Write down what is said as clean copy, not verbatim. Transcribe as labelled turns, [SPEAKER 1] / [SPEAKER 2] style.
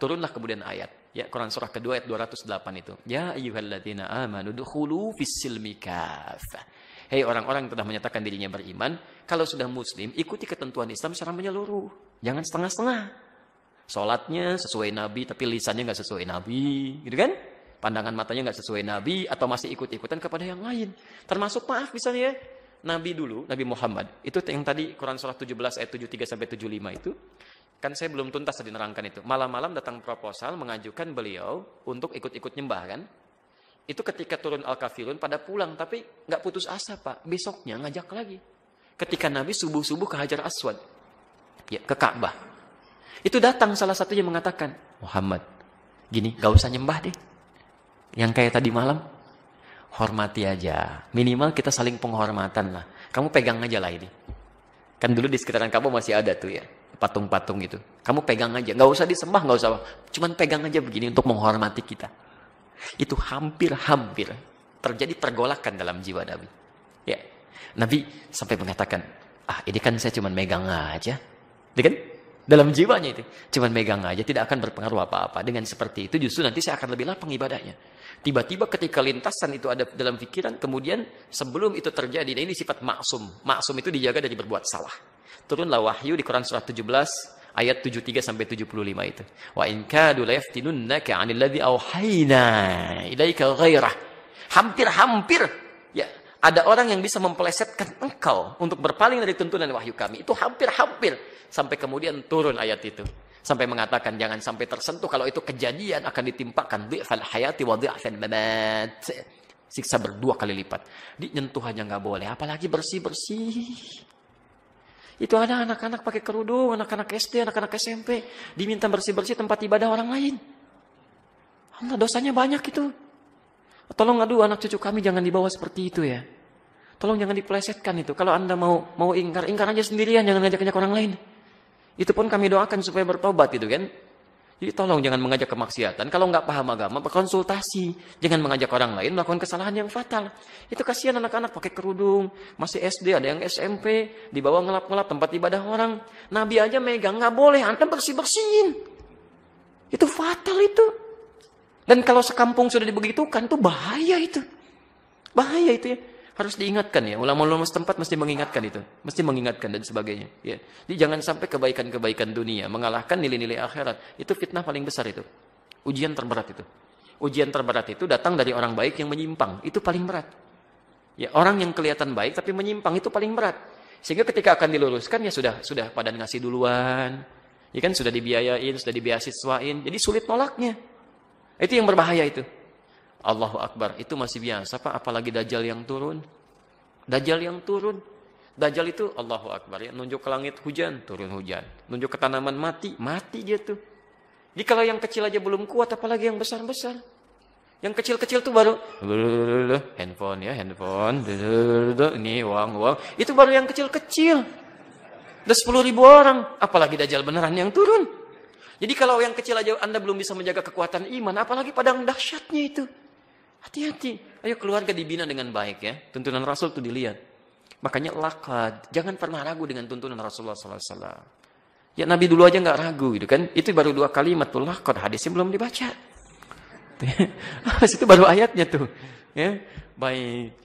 [SPEAKER 1] Turunlah kemudian ayat. Ya, Quran surah kedua ayat 208 itu. Ya ayyuhalladzina amanu dukhulu fis-silmi kaffah. Hei orang-orang yang telah menyatakan dirinya beriman, kalau sudah muslim, ikuti ketentuan Islam secara menyeluruh. Jangan setengah-setengah. Salatnya sesuai Nabi, tapi lisannya nggak sesuai Nabi. Gitu kan? Pandangan matanya nggak sesuai Nabi, atau masih ikut-ikutan kepada yang lain. Termasuk maaf misalnya, Nabi dulu, Nabi Muhammad, itu yang tadi Quran surah 17 ayat 73-75 itu, kan saya belum tuntas tadi nerangkan itu. Malam-malam datang proposal mengajukan beliau untuk ikut-ikut nyembah kan. Itu ketika turun Al-Kafirun pada pulang, tapi nggak putus asa Pak. Besoknya ngajak lagi. Ketika Nabi subuh-subuh ke Hajar Aswad, ya ke Ka'bah. Itu datang salah satunya mengatakan, Muhammad, gini, gak usah nyembah deh. Yang kayak tadi malam, hormati aja. Minimal kita saling penghormatan lah. Kamu pegang aja lah ini. Kan dulu di sekitaran Ka'bah masih ada tuh ya, patung-patung gitu. Kamu pegang aja, nggak usah disembah, nggak usah apa. Cuman pegang aja begini untuk menghormati kita. Itu hampir-hampir terjadi pergolakan dalam jiwa Nabi. Ya, Nabi sampai mengatakan, ini kan saya cuman megang aja. Ya kan? Dalam jiwanya itu, cuman megang aja, tidak akan berpengaruh apa-apa. Dengan seperti itu justru nanti saya akan lebih lapang ibadahnya. Tiba-tiba ketika lintasan itu ada dalam pikiran, kemudian sebelum itu terjadi, nah ini sifat maksum. Maksum itu dijaga dari berbuat salah. Turunlah wahyu di Quran surah 17 ayat 73-75 itu. Wa in kadu la yaftinunnaka 'anil ladzi auhayna ilaika ghairah. Hampir-hampir ya ada orang yang bisa mempelesetkan engkau untuk berpaling dari tuntunan wahyu kami. Itu hampir-hampir sampai kemudian turun ayat itu. Sampai mengatakan jangan sampai tersentuh, kalau itu kejadian akan ditimpakan dhi'fal hayati wa dhi'fal mamat. Siksa berdua kali lipat. Nyentuh aja nggak boleh, apalagi bersih-bersih. Itu ada anak-anak pakai kerudung, anak-anak SD, anak-anak SMP, diminta bersih-bersih tempat ibadah orang lain. Allah, dosanya banyak itu. Tolong anak cucu kami jangan dibawa seperti itu ya. Tolong jangan dipelesetkan itu. Kalau Anda mau ingkar aja sendirian, jangan ngajak-ngajak orang lain. Itu pun kami doakan supaya bertobat itu kan. Jadi tolong jangan mengajak kemaksiatan. Kalau nggak paham agama, berkonsultasi. Jangan mengajak orang lain melakukan kesalahan yang fatal. Itu kasihan anak-anak pakai kerudung, masih SD, ada yang SMP, dibawa ngelap-ngelap tempat ibadah orang. Nabi aja megang, nggak boleh, Anda bersih-bersihin. Itu fatal itu. Dan kalau sekampung sudah dibegitukan, itu bahaya itu. Bahaya itu ya. Harus diingatkan ya, ulama-ulama setempat mesti mengingatkan itu, mesti mengingatkan dan sebagainya. Ya. Jadi jangan sampai kebaikan-kebaikan dunia mengalahkan nilai-nilai akhirat. Itu fitnah paling besar itu, ujian terberat itu. Ujian terberat itu datang dari orang baik yang menyimpang, itu paling berat. Ya, orang yang kelihatan baik tapi menyimpang itu paling berat. Sehingga ketika akan diluruskan ya sudah pada ngasih duluan, ya kan sudah dibiayain, sudah dibeasiswain, jadi sulit nolaknya. Itu yang berbahaya itu. Allahu Akbar, itu masih biasa Pak, apalagi Dajjal yang turun. Dajjal yang turun. Dajjal itu Allahu Akbar ya, nunjuk ke langit hujan, turun hujan. Nunjuk ke tanaman mati dia tuh. Jadi kalau yang kecil aja belum kuat, apalagi yang besar-besar. Yang kecil-kecil tuh baru handphone, ini uang. Itu baru yang kecil-kecil. Udah 10.000 orang, apalagi Dajjal beneran yang turun. Jadi kalau yang kecil aja Anda belum bisa menjaga kekuatan iman, apalagi padang dahsyatnya itu. Hati-hati. Ayo keluarga dibina dengan baik ya. Tuntunan Rasul itu dilihat. Makanya lakad. Jangan pernah ragu dengan tuntunan Rasulullah SAW. Ya Nabi dulu aja nggak ragu gitu kan. Itu baru 2 kalimat tuh lakad. Hadisnya belum dibaca. Itu baru ayatnya tuh. Ya. Baik.